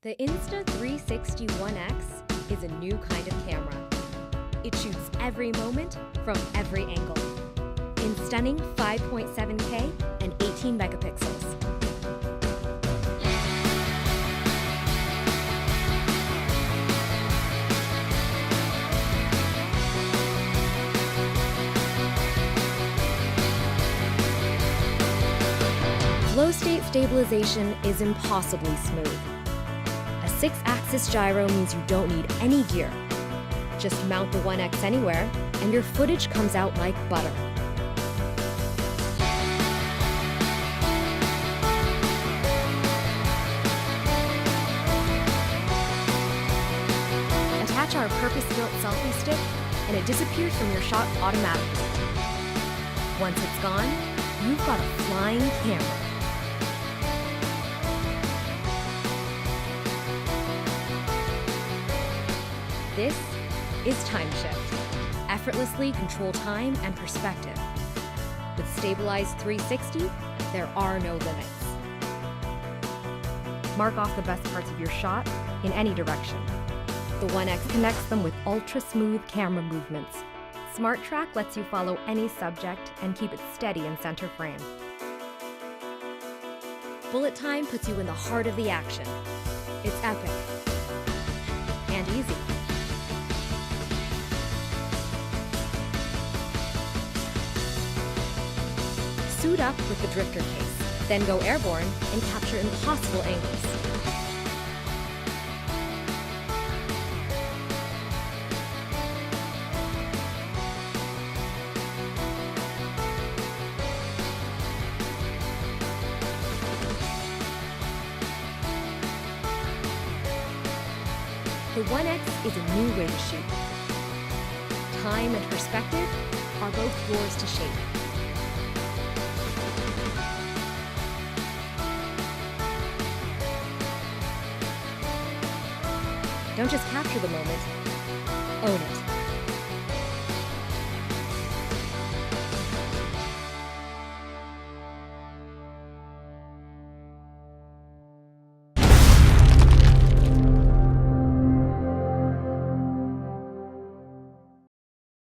The Insta360 ONE X is a new kind of camera. It shoots every moment from every angle in stunning 5.7K and 18 megapixels. Flow state stabilization is impossibly smooth. A 6-axis gyro means you don't need any gear. Just mount the ONE X anywhere, and your footage comes out like butter. Attach our purpose-built selfie stick, and it disappears from your shot automatically. Once it's gone, you've got a flying camera. This is Time Shift. Effortlessly control time and perspective. With stabilized 360, there are no limits. Mark off the best parts of your shot in any direction. The ONE X connects them with ultra-smooth camera movements. Smart Track lets you follow any subject and keep it steady in center frame. Bullet time puts you in the heart of the action. It's epic and easy. Suit up with the drifter case, then go airborne and capture impossible angles. The ONE X is a new way to shoot. Time and perspective are both yours to shape. Don't just capture the moment, own it.